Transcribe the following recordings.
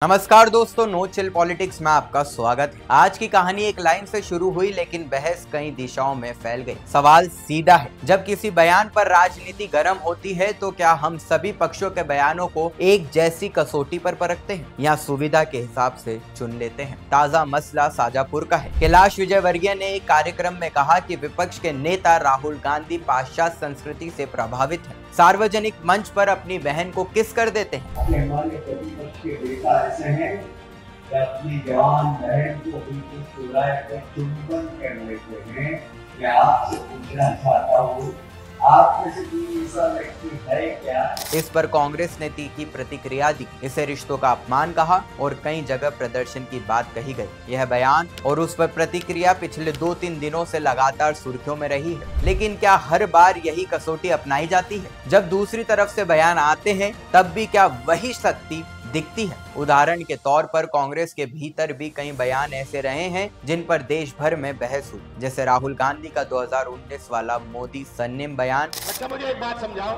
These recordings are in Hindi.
नमस्कार दोस्तों, नो चिल पॉलिटिक्स में आपका स्वागत है। आज की कहानी एक लाइन से शुरू हुई लेकिन बहस कई दिशाओं में फैल गई। सवाल सीधा है, जब किसी बयान पर राजनीति गर्म होती है तो क्या हम सभी पक्षों के बयानों को एक जैसी कसौटी पर परखते हैं या सुविधा के हिसाब से चुन लेते हैं? ताजा मसला शाजापुर का है। कैलाश विजयवर्गीय ने एक कार्यक्रम में कहा कि विपक्ष के नेता राहुल गांधी पाश्चात्य संस्कृति से प्रभावित है। सार्वजनिक मंच पर अपनी बहन को किस कर देते हैं। ऐसे हैं कि अपनी जवान बहन को बिल्कुल चुराए कर चुंबन कर लेते हैं। क्या आपसे पूछना चाहता हूँ, आप में से कोई ऐसा व्यक्ति है क्या? इस पर कांग्रेस ने तीखी प्रतिक्रिया दी। इसे रिश्तों का अपमान कहा और कई जगह प्रदर्शन की बात कही गई। यह बयान और उस पर प्रतिक्रिया पिछले 2-3 दिनों से लगातार सुर्खियों में रही है। लेकिन क्या हर बार यही कसौटी अपनाई जाती है? जब दूसरी तरफ से बयान आते हैं तब भी क्या वही शक्ति दिखती है? उदाहरण के तौर पर कांग्रेस के भीतर भी कई बयान ऐसे रहे हैं जिन पर देश भर में बहस हुई, जैसे राहुल गांधी का 2019 वाला मोदी सरनेम बयान। अच्छा, मुझे एक बात समझाओ,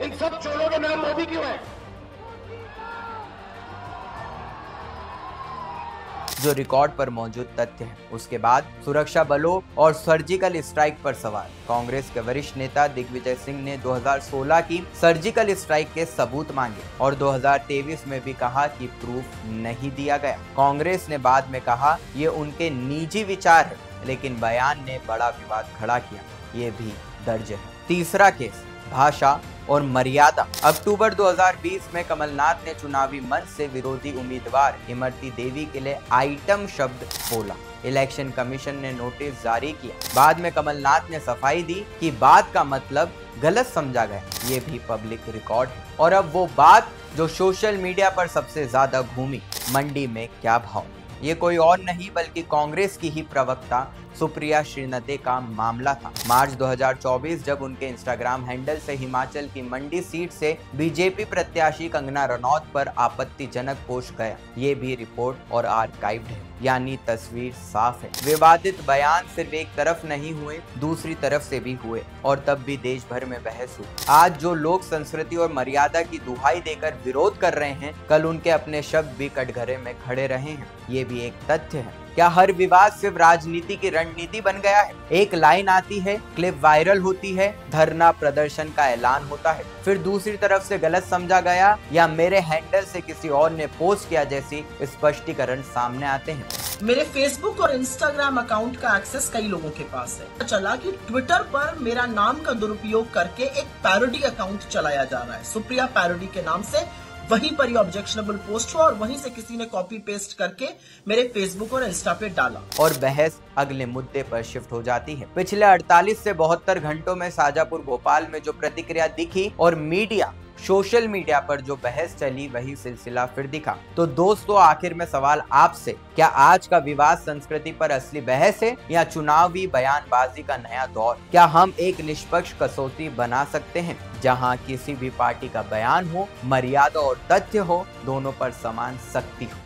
इन सब चोरों के नाम मोदी क्यों है? जो रिकॉर्ड पर मौजूद तथ्य है। उसके बाद सुरक्षा बलों और सर्जिकल स्ट्राइक पर सवाल। कांग्रेस के वरिष्ठ नेता दिग्विजय सिंह ने 2016 की सर्जिकल स्ट्राइक के सबूत मांगे और 2023 में भी कहा कि प्रूफ नहीं दिया गया। कांग्रेस ने बाद में कहा ये उनके निजी विचार है, लेकिन बयान ने बड़ा विवाद खड़ा किया। ये भी दर्ज है। तीसरा केस, भाषा और मर्यादा। अक्टूबर 2020 में कमलनाथ ने चुनावी मंच से विरोधी उम्मीदवार इमरती देवी के लिए आइटम शब्द बोला। इलेक्शन कमीशन ने नोटिस जारी किया। बाद में कमलनाथ ने सफाई दी कि बात का मतलब गलत समझा गया। ये भी पब्लिक रिकॉर्ड है। और अब वो बात जो सोशल मीडिया पर सबसे ज्यादा घूमी, मंडी में क्या भाव। ये कोई और नहीं बल्कि कांग्रेस की ही प्रवक्ता सुप्रिया श्रीनदे का मामला था। मार्च 2024 जब उनके इंस्टाग्राम हैंडल से हिमाचल की मंडी सीट से बीजेपी प्रत्याशी कंगना रनौत पर आपत्तिजनक पोस्ट गया। ये भी रिपोर्ट और आर्काइव्ड है, यानी तस्वीर साफ है। विवादित बयान सिर्फ एक तरफ नहीं हुए, दूसरी तरफ से भी हुए और तब भी देश भर में बहस हुई। आज जो लोग संस्कृति और मर्यादा की दुहाई देकर विरोध कर रहे हैं, कल उनके अपने शब्द भी कटघरे में खड़े रहे हैं। ये भी एक तथ्य है। क्या हर विवाद सिर्फ राजनीति की रणनीति बन गया है? एक लाइन आती है, क्लिप वायरल होती है, धरना प्रदर्शन का ऐलान होता है, फिर दूसरी तरफ से गलत समझा गया या मेरे हैंडल से किसी और ने पोस्ट किया जैसी स्पष्टीकरण सामने आते हैं। मेरे फेसबुक और इंस्टाग्राम अकाउंट का एक्सेस कई लोगों के पास है। चला कि ट्विटर पर मेरा नाम का दुरुपयोग करके एक पैरोडी अकाउंट चलाया जा रहा है, सुप्रिया पैरोडी के नाम से। वहीं पर ये ऑब्जेक्शनेबल पोस्ट हुआ और वहीं से किसी ने कॉपी पेस्ट करके मेरे फेसबुक और इंस्टा पे डाला और बहस अगले मुद्दे पर शिफ्ट हो जाती है। पिछले 48 से 72 घंटों में शाजापुर भोपाल में जो प्रतिक्रिया दिखी और सोशल मीडिया पर जो बहस चली, वही सिलसिला फिर दिखा। तो दोस्तों, आखिर में सवाल आपसे, क्या आज का विवाद संस्कृति पर असली बहस है या चुनावी बयानबाजी का नया दौर? क्या हम एक निष्पक्ष कसौटी बना सकते हैं जहां किसी भी पार्टी का बयान हो, मर्यादा और तथ्य हो, दोनों पर समान सख्ती हो?